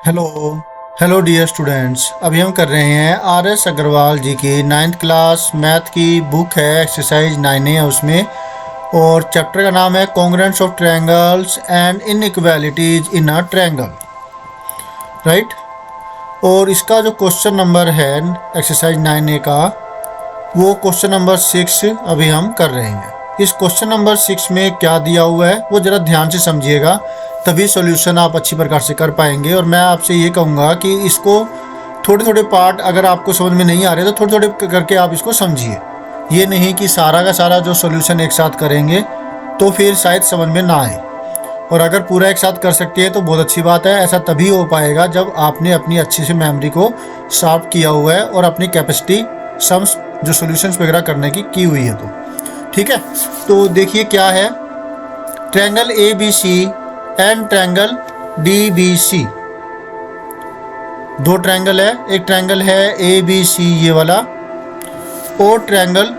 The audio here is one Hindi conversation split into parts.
Hello hello dear students. अभी हम कर रहे हैं आर एस अग्रवाल जी की 9th क्लास मैथ की बुक है, एक्सरसाइज 9A है उसमें। और चैप्टर का नाम है congruence of triangles and inequalities in a triangle, right. और इसका जो क्वेश्चन नंबर है एक्सरसाइज 9A का, वो क्वेश्चन नंबर 6 अभी हम कर रहे हैं। इस क्वेश्चन नंबर 6 में क्या दिया हुआ है वो ज़रा ध्यान से समझिएगा, तभी सॉल्यूशन आप अच्छी प्रकार से कर पाएंगे। और मैं आपसे ये कहूँगा कि इसको थोड़े थोड़े पार्ट अगर आपको समझ में नहीं आ रहे तो थोड़े थोड़े करके आप इसको समझिए। ये नहीं कि सारा का सारा जो सॉल्यूशन एक साथ करेंगे तो फिर शायद समझ में ना आए। और अगर पूरा एक साथ कर सकते हैं तो बहुत अच्छी बात है। ऐसा तभी हो पाएगा जब आपने अपनी अच्छी से मेमोरी को शार्प किया हुआ है और अपनी कैपेसिटी सम्स जो सॉल्यूशंस वगैरह करने की हुई है। तो ठीक है, तो देखिए क्या है। Triangle A B C and triangle D B C, दो ट्रायंगल है। एक ट्रायंगल है ए बी सी ये वाला, और ट्रायंगल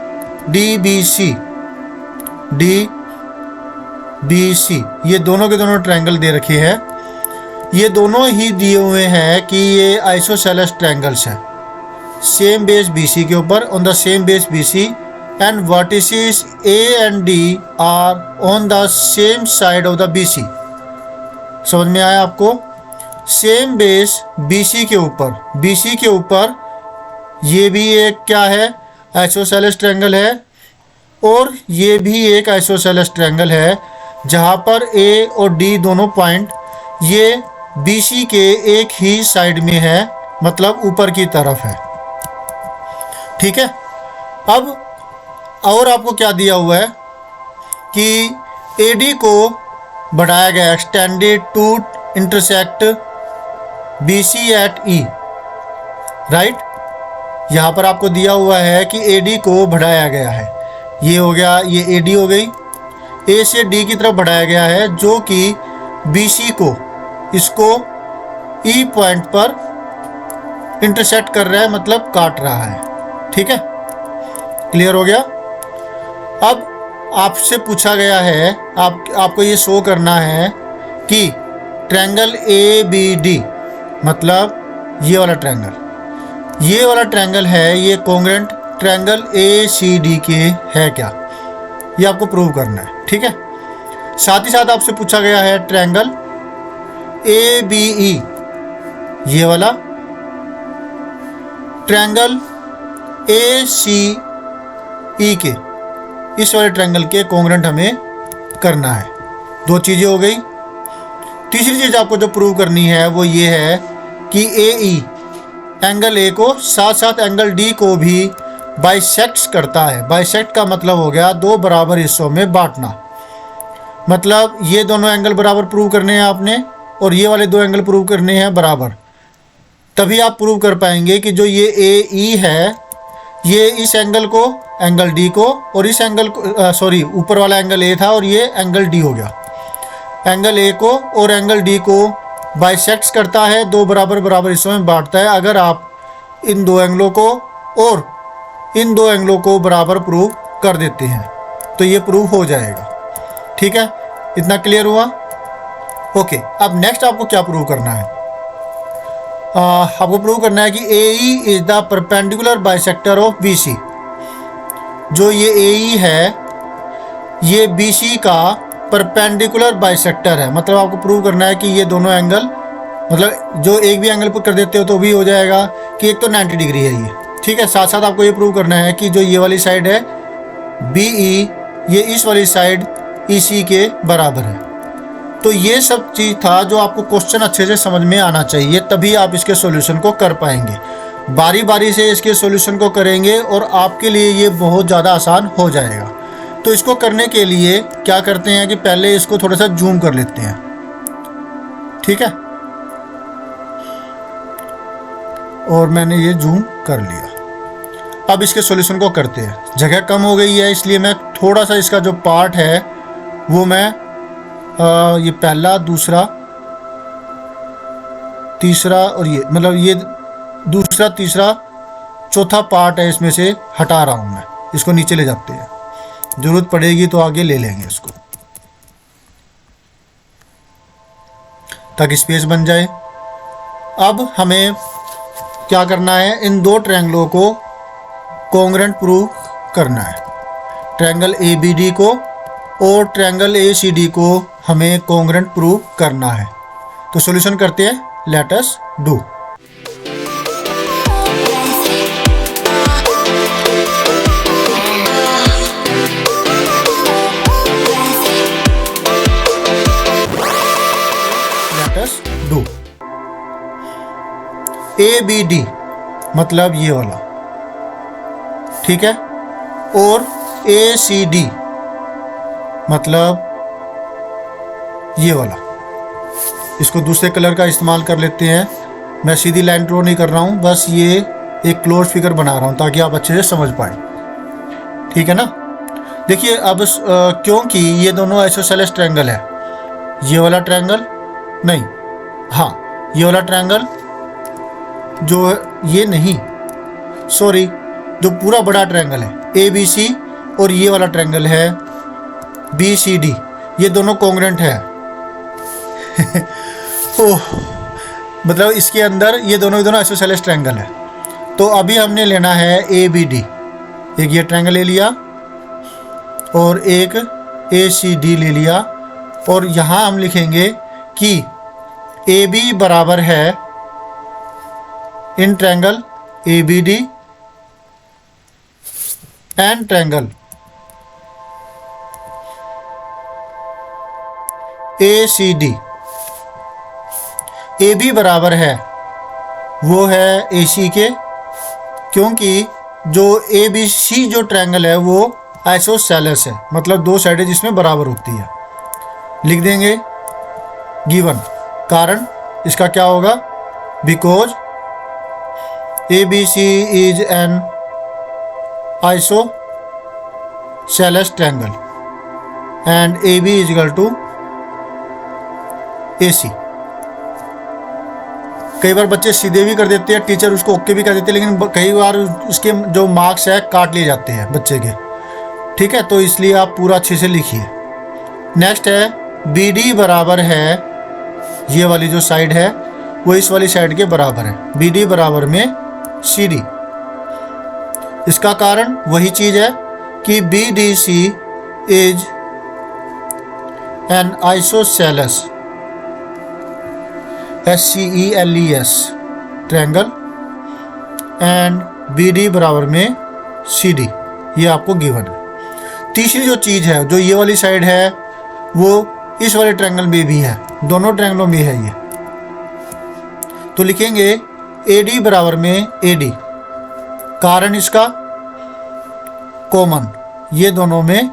डी बी सी, ये दोनों के दोनों ट्रायंगल दे रखे हैं। ये दोनों ही दिए हुए हैं कि ये आइसोसेलेस ट्रायंगल्स हैं, सेम बेस BC के ऊपर, on the same base BC, and vertices A and D are on the same side of the BC। समझ में आया आपको? सेम बेस BC के ऊपर ये भी एक क्या है, आइसोसेलेस ट्रायंगल है। और ये भी एक आइसोसेलेस ट्रायंगल है जहाँ पर A और D दोनों पॉइंट ये BC के एक ही साइड में है, मतलब ऊपर की तरफ है। ठीक है, अब और आपको क्या दिया हुआ है कि AD को बढ़ाया गया, extended to intersect BC at E, right. यहाँ पर आपको दिया हुआ है कि AD को बढ़ाया गया है। ये हो गया, ये AD हो गई, A से D की तरफ बढ़ाया गया है, जो कि BC को इसको E पॉइंट पर इंटरसेक्ट कर रहा है, मतलब काट रहा है। ठीक है, क्लियर हो गया। अब आपसे पूछा गया है, आपको ये शो करना है कि ट्रायंगल ABD, मतलब ये वाला ट्रायंगल है, ये कॉन्ग्रुएंट ट्रायंगल ACD के है क्या, ये आपको प्रूव करना है। ठीक है, साथ ही साथ आपसे पूछा गया है ट्रायंगल ABE, ये वाला ट्रायंगल ACE के, इस वाले ट्रायंगल के कॉन्ग्रुएंट हमें करना है। दो चीज़ें हो गई। तीसरी चीज़ आपको जो प्रूव करनी है वो ये है कि AE एंगल A को साथ साथ एंगल D को भी बाइसेक्ट्स करता है। बाइसेक्ट का मतलब हो गया दो बराबर हिस्सों में बांटना, मतलब ये दोनों एंगल बराबर प्रूव करने हैं आपने, और ये वाले दो एंगल प्रूव करने हैं बराबर। तभी आप प्रूव कर पाएंगे कि जो ये AE है, ये इस एंगल को, एंगल D को, और इस एंगल को सॉरी, ऊपर वाला एंगल A था और ये एंगल D हो गया, एंगल A को और एंगल D को बाइसेक्ट्स करता है, दो बराबर बराबर हिस्सों में बांटता है। अगर आप इन दो एंगलों को और इन दो एंगलों को बराबर प्रूव कर देते हैं तो ये प्रूव हो जाएगा। ठीक है, इतना क्लियर हुआ? ओके, अब नेक्स्ट आपको क्या प्रूव करना है? आपको प्रूव करना है कि AE is the perpendicular bisector of BC। जो ये AE है ये BC का परपेंडिकुलर बाइसेक्टर है, मतलब आपको प्रूव करना है कि ये दोनों एंगल, मतलब जो एक भी एंगल पर कर देते हो तो भी हो जाएगा कि एक तो 90 डिग्री है ये। ठीक है, साथ साथ आपको ये प्रूव करना है कि जो ये वाली साइड है BE, ये इस वाली साइड EC के बराबर है। तो ये सब चीज़ था जो आपको क्वेश्चन अच्छे से समझ में आना चाहिए, तभी आप इसके सॉल्यूशन को कर पाएंगे। बारी बारी से इसके सॉल्यूशन को करेंगे और आपके लिए ये बहुत ज़्यादा आसान हो जाएगा। तो इसको करने के लिए क्या करते हैं कि पहले इसको थोड़ा सा जूम कर लेते हैं। ठीक है, और मैंने ये जूम कर लिया। अब इसके सॉल्यूशन को करते हैं। जगह कम हो गई है इसलिए मैं थोड़ा सा इसका जो पार्ट है वो मैं ये पहला, दूसरा, तीसरा और ये, मतलब ये दूसरा, तीसरा, चौथा पार्ट है, इसमें से हटा रहा हूँ मैं। इसको नीचे ले जाते हैं, ज़रूरत पड़ेगी तो आगे ले लेंगे इसको, ताकि स्पेस बन जाए। अब हमें क्या करना है, इन दो ट्रायंगलों को कॉन्ग्रुएंट प्रूव करना है। ट्रायंगल ABD को और ट्रायंगल ACD को हमें कॉन्ग्रुएंट प्रूव करना है। तो सॉल्यूशन करते हैं, let us do. Let us do. ABD मतलब ये वाला, ठीक है, और ACD मतलब ये वाला। इसको दूसरे कलर का इस्तेमाल कर लेते हैं। मैं सीधी लाइन ड्रॉ नहीं कर रहा हूँ, बस ये एक क्लोज फिगर बना रहा हूँ ताकि आप अच्छे से समझ पाए, ठीक है ना। देखिए अब क्योंकि ये दोनों आइसोसेलेस ट्रायंगल है, ये वाला ट्रायंगल नहीं, हाँ ये वाला ट्रायंगल जो ये नहीं, सॉरी, जो पूरा बड़ा ट्रायंगल है ABC और ये वाला ट्रायंगल है BCD, ये दोनों कॉन्ग्रुएंट है। ओह, मतलब इसके अंदर ये दोनों आइसोसेलेस ट्रायंगल है। तो अभी हमने लेना है ABD, एक ये ट्रायंगल ले लिया और एक ACD ले लिया, और यहाँ हम लिखेंगे कि AB बराबर है in triangle ABD and triangle ACD। AB बराबर है, वो है AC के, क्योंकि जो ABC जो ट्रायंगल है वो आइसोसेलेस है, मतलब दो साइडें जिसमें बराबर होती है। लिख देंगे गिवन, कारण इसका क्या होगा, because ABC is an isosceles triangle and AB is equal to AC। कई बार बच्चे सीधे भी कर देते हैं, टीचर उसको ओके भी कर देते हैं, लेकिन कई बार उसके जो मार्क्स है काट लिए जाते हैं बच्चे के, ठीक है। तो इसलिए आप पूरा अच्छे से लिखिए। नेक्स्ट है BD बराबर है, ये वाली जो साइड है वो इस वाली साइड के बराबर है, BD बराबर में CD। इसका कारण वही चीज है कि BDC is an isosceles SCELES triangle and BD बराबर में CD, ये आपको गिवन है। तीसरी जो चीज़ है, जो ये वाली साइड है, वो इस वाले ट्रायंगल में भी है, दोनों ट्रायंगलों में है ये। तो लिखेंगे AD बराबर में AD, कारण इसका कॉमन, ये दोनों में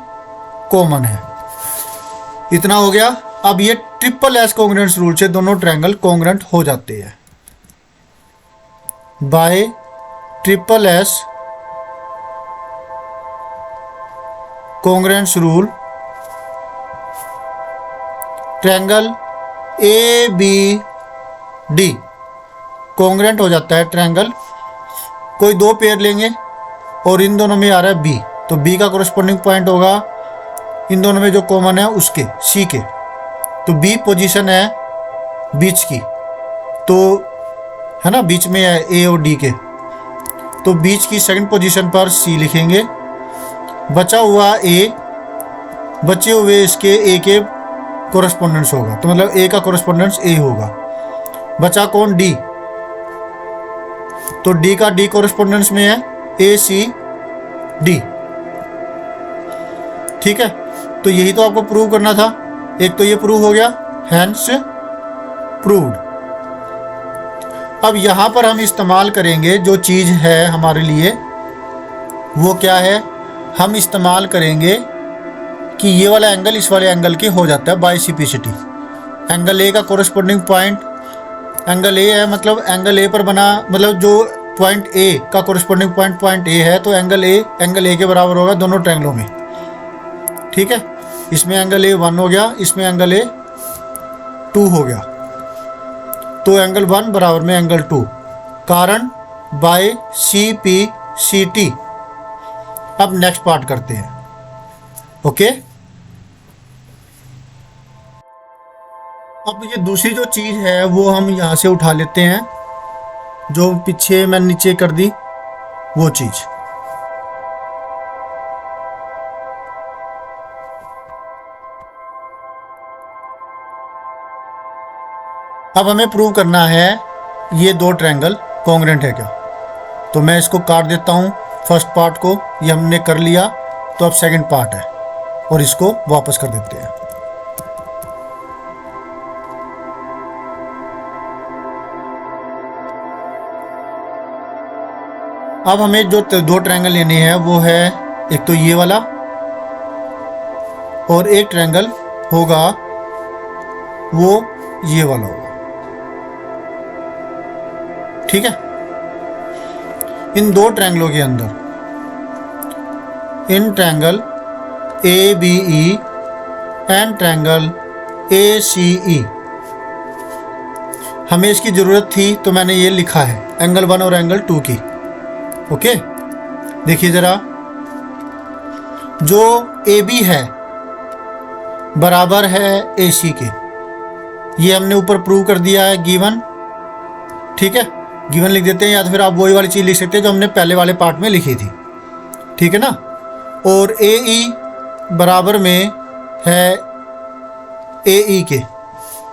कॉमन है। इतना हो गया। अब ये ट्रिपल एस कॉन्ग्रुएंस रूल से दोनों ट्रायंगल कॉन्ग्रुएंट हो जाते हैं। Bye triple S congruence rule triangle ABD congruent हो जाता है ट्रायंगल। कोई दो पेयर लेंगे और इन दोनों में आ रहा है B, तो B का कोरस्पोंडिंग पॉइंट होगा इन दोनों में जो कॉमन है उसके, C के। तो B पोजीशन है बीच की, तो है ना, बीच में है A और D के, तो बीच की सेकंड पोजीशन पर C लिखेंगे। बचा हुआ A, बचे हुए इसके A के कोरस्पोंडेंस होगा, तो मतलब A का कोरस्पोंडेंस A होगा। बचा कौन, D, तो D का D कोरस्पोंडेंस में है ACD, ठीक है। तो यही तो आपको प्रूव करना था। एक तो ये प्रूव हो गया, हैंस प्रूव्ड। अब यहां पर हम इस्तेमाल करेंगे जो चीज है हमारे लिए, वो क्या है, हम इस्तेमाल करेंगे कि ये वाला एंगल इस वाले एंगल के हो जाता है बाइसिपिसिटी। एंगल ए का कोरस्पोंडिंग पॉइंट एंगल ए है, मतलब एंगल ए पर बना, मतलब जो पॉइंट ए का कोरस्पोंडिंग पॉइंट ए है, तो एंगल ए के बराबर होगा दोनों ट्रायंगलों में, ठीक है। इसमें एंगल ए 1 हो गया, इसमें एंगल ए 2 हो गया, तो एंगल 1 बराबर में एंगल 2, कारण बाय CPCT। अब नेक्स्ट पार्ट करते हैं, ओके। अब ये दूसरी जो चीज़ है वो हम यहाँ से उठा लेते हैं, जो पीछे मैं नीचे कर दी वो चीज़। अब हमें प्रूव करना है ये दो ट्रायंगल कॉन्ग्रुएंट है क्या। तो मैं इसको काट देता हूँ, फर्स्ट पार्ट को ये हमने कर लिया, तो अब सेकंड पार्ट है और इसको वापस कर देते हैं। अब हमें जो दो ट्रायंगल लेने हैं वो है एक तो ये वाला और एक ट्रायंगल होगा वो ये वाला होगा, ठीक है। इन दो ट्रायंगलों के अंदर, इन triangle A B E and triangle A C E, हमें इसकी ज़रूरत थी तो मैंने ये लिखा है एंगल 1 और एंगल 2 की। ओके, देखिए ज़रा, जो ए बी है बराबर है ए सी के, ये हमने ऊपर प्रूव कर दिया है गिवन, ठीक है। गिवन लिख देते हैं, या तो फिर आप वही वाली चीज़ लिख सकते हैं जो हमने पहले वाले पार्ट में लिखी थी, ठीक है ना। और ए ई बराबर में है ए ई के,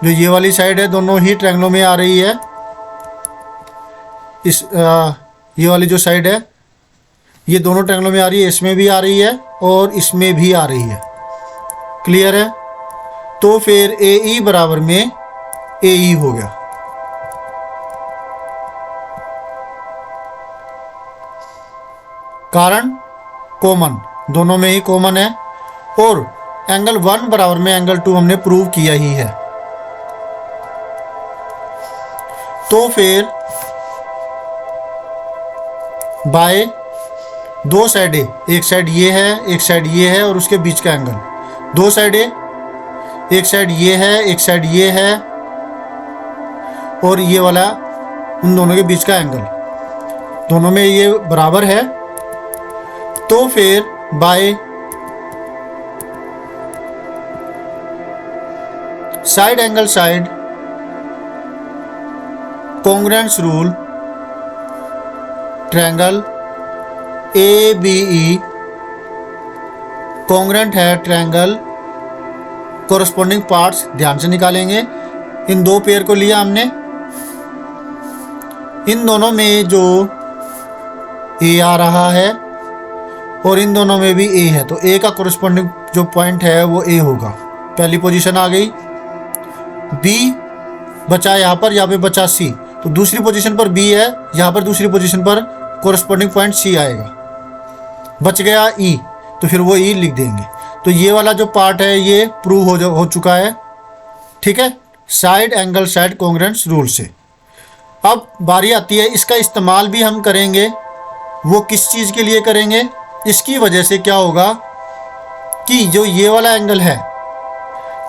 जो ये वाली साइड है दोनों ही ट्रायंगलों में आ रही है। इस ये वाली जो साइड है ये दोनों ट्रायंगलों में आ रही है, इसमें भी आ रही है और इसमें भी आ रही है, क्लियर है। तो फिर ए ई बराबर में ए ई हो गया। कारण कॉमन, दोनों में ही कॉमन है, और एंगल 1 बराबर में एंगल 2 हमने प्रूव किया ही है। तो फिर बाय दो साइडें, एक साइड ये है एक साइड ये है और उसके बीच का एंगल, दो साइडें, एक साइड ये है एक साइड ये है और ये वाला उन दोनों के बीच का एंगल, दोनों में ये बराबर है। तो फिर by side angle side congruence rule, triangle A B E congruent है ट्रायंगल, कोरस्पॉन्डिंग पार्ट्स ध्यान से निकालेंगे। इन दो पेयर को लिया हमने, इन दोनों में जो ए आ रहा है और इन दोनों में भी ए है, तो ए का कोरस्पॉन्डिंग जो पॉइंट है वो ए होगा। पहली पोजीशन आ गई। बी बचा यहाँ पे बचा सी, तो दूसरी पोजीशन पर बी है, यहाँ पर दूसरी पोजीशन पर कोरस्पॉन्डिंग पॉइंट सी आएगा। बच गया ई, तो फिर वो ई लिख देंगे। तो ये वाला जो पार्ट है ये प्रूव हो चुका है, ठीक है, side angle side congruence rule से। अब बारी आती है, इसका इस्तेमाल भी हम करेंगे। वो किस चीज़ के लिए करेंगे? इसकी वजह से क्या होगा कि जो ये वाला एंगल है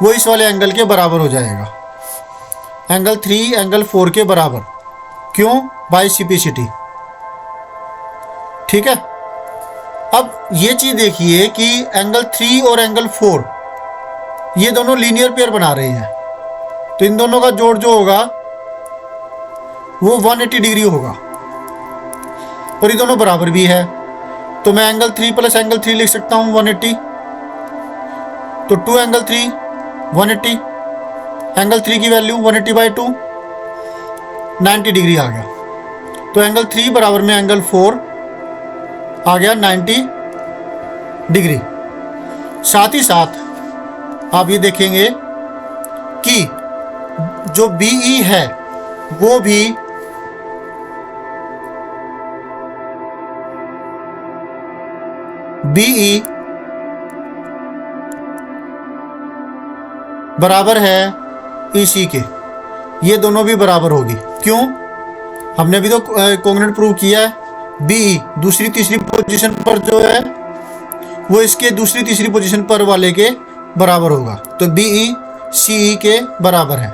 वो इस वाले एंगल के बराबर हो जाएगा, एंगल 3 एंगल 4 के बराबर। क्यों? बाय सिपिसिटी, ठीक है। अब ये चीज़ देखिए कि एंगल 3 और एंगल 4 ये दोनों लीनियर पेयर बना रहे हैं, तो इन दोनों का जोड़ जो होगा वो 180 डिग्री होगा और ये दोनों बराबर भी है। तो मैं एंगल 3 प्लस एंगल 3 लिख सकता हूँ 180, तो 2 एंगल 3 180, एंगल 3 की वैल्यू 180/2 90 डिग्री आ गया। तो एंगल 3 बराबर में एंगल 4 आ गया 90 डिग्री। साथ ही साथ आप ये देखेंगे कि जो BE है वो भी BE बराबर है EC के, ये दोनों भी बराबर होगी। क्यों? हमने अभी तो कॉन्ग्रुएंट प्रूव किया है। BE दूसरी तीसरी पोजीशन पर जो है वो इसके दूसरी तीसरी पोजीशन पर वाले के बराबर होगा, तो BE CE के बराबर है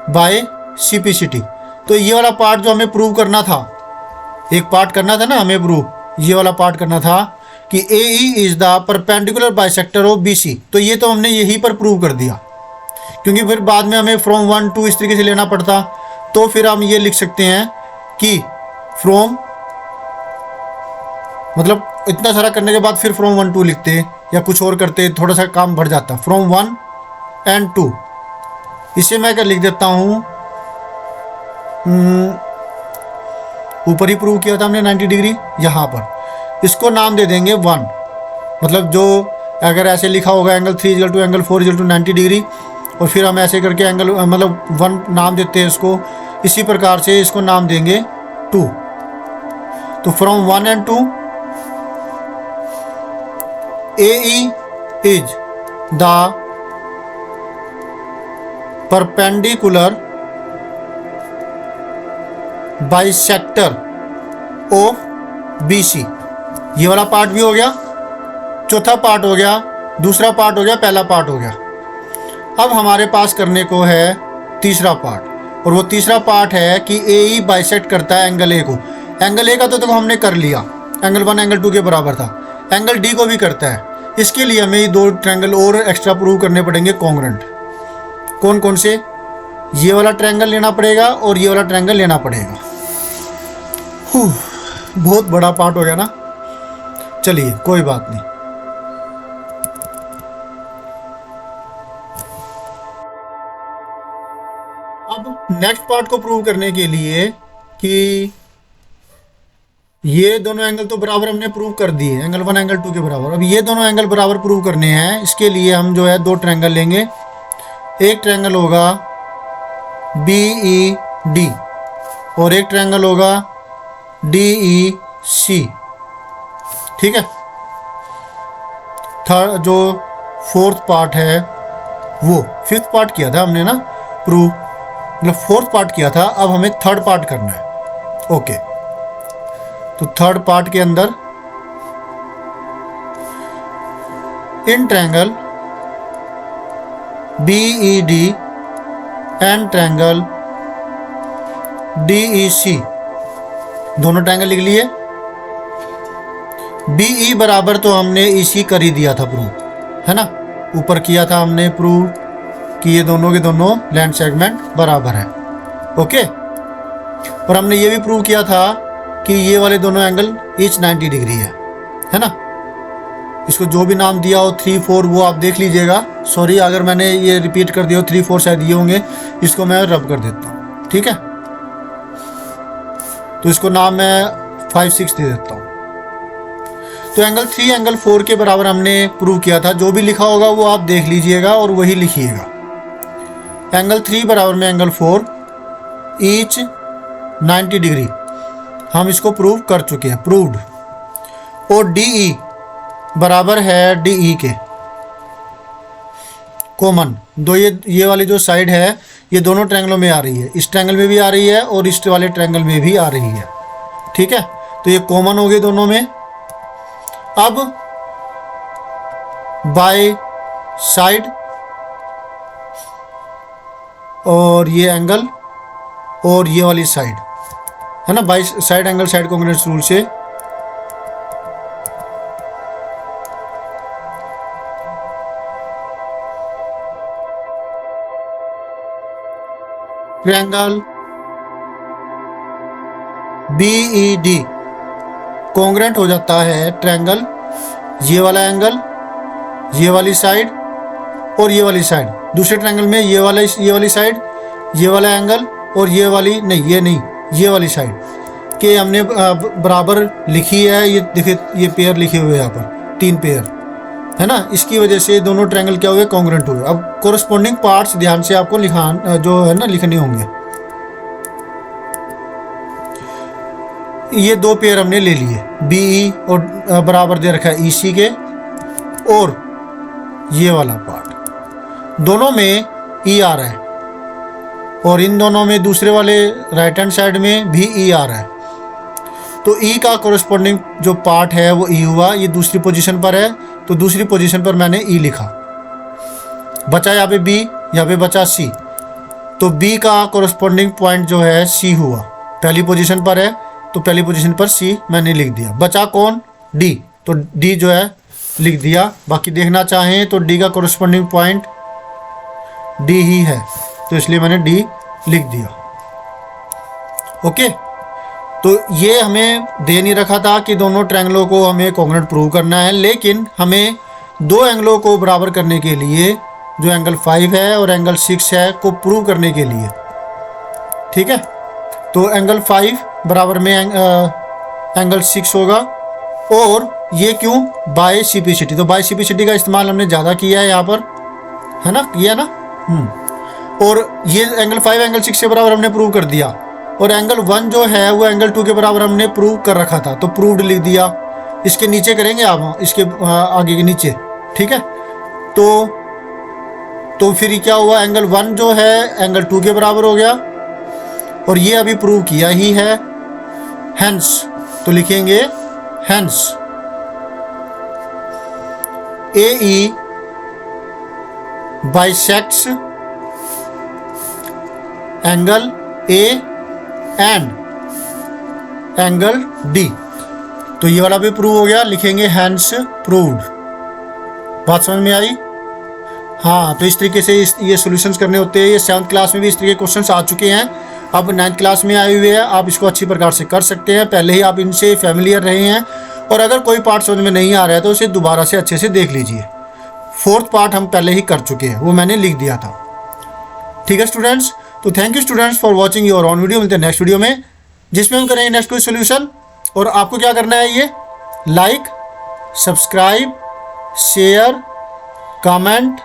बाय सिपिसिटी। तो ये वाला पार्ट जो हमें प्रूव करना था, एक पार्ट करना था ना हमें प्रूव, ये वाला पार्ट करना था कि AE is the perpendicular bisector of BC, तो ये तो हमने यहीं पर प्रूव कर दिया। क्योंकि फिर बाद में हमें फ्रॉम 1 टू इस तरीके से लेना पड़ता, तो फिर हम ये लिख सकते हैं कि फ्रॉम, मतलब इतना सारा करने के बाद फिर फ्रॉम 1 टू लिखते या कुछ और करते, थोड़ा सा काम बढ़ जाता। फ्रॉम 1 एंड 2, इसे मैं क्या लिख देता हूँ, ऊपर ही प्रूव किया था हमने 90 डिग्री, यहाँ पर इसको नाम दे देंगे 1। मतलब जो अगर ऐसे लिखा होगा एंगल 3 = एंगल 4 = 90 डिग्री, और फिर हम ऐसे करके एंगल मतलब 1 नाम देते हैं इसको, इसी प्रकार से इसको नाम देंगे 2। तो from 1 and 2 AE is the perpendicular bisector of BC। ये वाला पार्ट भी हो गया, चौथा पार्ट हो गया, दूसरा पार्ट हो गया, पहला पार्ट हो गया। अब हमारे पास करने को है तीसरा पार्ट, और वो तीसरा पार्ट है कि AE बाइसेक्ट करता है एंगल A को। एंगल A का तो देखो हमने कर लिया, एंगल 1 एंगल 2 के बराबर था। एंगल D को भी करता है। इसके लिए हमें ये 2 ट्रायंगल और एक्स्ट्रा प्रूव करने पड़ेंगे कॉन्ग्रुएंट। कौन कौन से? ये वाला ट्रायंगल लेना पड़ेगा और ये वाला ट्रायंगल लेना पड़ेगा। बहुत बड़ा पार्ट हो गया ना, चलिए कोई बात नहीं। अब नेक्स्ट पार्ट को प्रूव करने के लिए कि ये दोनों एंगल तो बराबर हमने प्रूव कर दिए, एंगल 1 एंगल 2 के बराबर। अब ये दोनों एंगल बराबर प्रूव करने हैं, इसके लिए हम जो है 2 ट्रायंगल लेंगे। एक ट्रायंगल होगा BED और एक ट्रायंगल होगा DEC, ठीक है। थर्ड जो फोर्थ पार्ट है, वो फिफ्थ पार्ट किया था हमने ना प्रूव, मतलब फोर्थ पार्ट किया था। अब हमें थर्ड पार्ट करना है। ओके, तो थर्ड पार्ट के अंदर इन triangle BED and triangle DEC, दोनों ट्रायंगल लिख लिए। BE बराबर तो हमने EC कर ही दिया था प्रूव, है ना, ऊपर किया था हमने प्रूव कि ये दोनों के दोनों लैंड सेगमेंट बराबर है। ओके, और हमने ये भी प्रूव किया था कि ये वाले दोनों एंगल ईच 90 डिग्री है ना। इसको जो भी नाम दिया हो 3, 4 वो आप देख लीजिएगा। सॉरी अगर मैंने ये रिपीट कर दिया हो, 3, 4 शायद ये होंगे, इसको मैं रब कर देता हूँ, ठीक है। तो इसको नाम मैं 5, 6 दे देता हूँ। तो एंगल 3 एंगल 4 के बराबर हमने प्रूव किया था। जो भी लिखा होगा वो आप देख लीजिएगा और वही लिखिएगा। एंगल 3 बराबर में एंगल 4 ईच 90 डिग्री, हम इसको प्रूव कर चुके हैं, प्रूव्ड। और DE बराबर है DE के, कॉमन दो, ये वाली जो साइड है ये दोनों ट्रायंगलों में आ रही है, इस ट्रायंगल में भी आ रही है और इस वाले ट्रायंगल में भी आ रही है, ठीक है। तो ये कॉमन हो गए दोनों में। अब बाय साइड और ये एंगल और ये वाली साइड है ना, bye side angle side congruence rule से ट्रायंगल BED कॉन्ग्रुएंट हो जाता है ट्रायंगल, ये वाला एंगल, ये वाली साइड और ये वाली साइड। दूसरे ट्रायंगल में ये वाली साइड, ये वाला एंगल और ये वाली नहीं, ये नहीं, ये वाली साइड के हमने बराबर लिखी है। ये देखिए ये पेयर लिखे हुए हैं यहाँ पर, 3 पेयर है ना। इसकी वजह से दोनों ट्रायंगल क्या हुए, कॉन्ग्रुएंट हुए। अब कोरस्पॉन्डिंग पार्ट्स ध्यान से आपको जो है ना लिखने होंगे। ये 2 पेयर हमने ले लिए, BE और बराबर दे रखा है EC के, और ये वाला पार्ट दोनों में E आ रहा है, और इन दोनों में दूसरे वाले राइट हैंड साइड में भी E आ रहा है। तो E का कोरस्पॉन्डिंग जो पार्ट है वो E हुआ। ये दूसरी पोजीशन पर है, तो दूसरी पोजीशन पर मैंने E लिखा। बचा यहाँ पे B, यहाँ पे बचा C। तो B का कोरस्पॉन्डिंग पॉइंट जो है C हुआ, पहली पोजीशन पर है, तो पहली पोजीशन पर C मैंने लिख दिया। बचा कौन, D, तो D जो है लिख दिया। बाकी देखना चाहें तो D का कोरस्पॉन्डिंग पॉइंट डी ही है, तो इसलिए मैंने डी लिख दिया। ओके, तो ये हमें दे नहीं रखा था कि दोनों ट्रायंगलों को हमें कॉन्ग्रुएंट प्रूव करना है, लेकिन हमें दो एंगलों को बराबर करने के लिए, जो एंगल 5 है और एंगल 6 है, को प्रूव करने के लिए, ठीक है, तो एंगल 5 बराबर में एंगल 6 होगा। और ये क्यों? बाय सिपिसिटी, तो बाय सिपिसिटी का इस्तेमाल हमने ज़्यादा किया है यहाँ पर, है ना, किया ना। और ये एंगल 5 एंगल 6 के बराबर हमने प्रूव कर दिया, और एंगल 1 जो है वो एंगल 2 के बराबर हमने प्रूव कर रखा था, तो प्रूव्ड लिख दिया। इसके नीचे करेंगे आप, इसके आगे के नीचे, ठीक है। तो फिर क्या हुआ, एंगल 1 जो है एंगल 2 के बराबर हो गया, और ये अभी प्रूव किया ही है, हेंस, तो लिखेंगे hence AE bisects angle A and angle D। तो ये वाला भी प्रूव हो गया, लिखेंगे हेंस प्रूव्ड। बात समझ में आई? हाँ, तो इस तरीके से ये सॉल्यूशंस करने होते हैं। ये 7th क्लास में भी इस तरीके के क्वेश्चंस आ चुके हैं, अब 9th क्लास में आए हुए हैं। आप इसको अच्छी प्रकार से कर सकते हैं, पहले ही आप इनसे फैमिलियर रहे हैं, और अगर कोई पार्ट समझ में नहीं आ रहा है तो उसे दोबारा से अच्छे से देख लीजिए। 4th पार्ट हम पहले ही कर चुके हैं, वो मैंने लिख दिया था, ठीक है स्टूडेंट्स। तो thank you students for watching your on video. मिलते हैं नेक्स्ट वीडियो में, जिसमें हम करेंगे नेक्स्ट कोई सोल्यूशन। और आपको क्या करना है, ये लाइक, सब्सक्राइब, शेयर, कमेंट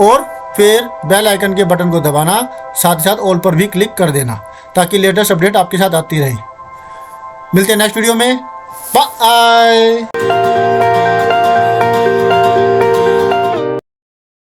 और फिर बेल आइकन के बटन को दबाना, साथ ही साथ ऑल पर भी क्लिक कर देना, ताकि लेटेस्ट अपडेट आपके साथ आती रहे। मिलते हैं नेक्स्ट वीडियो में, बाय।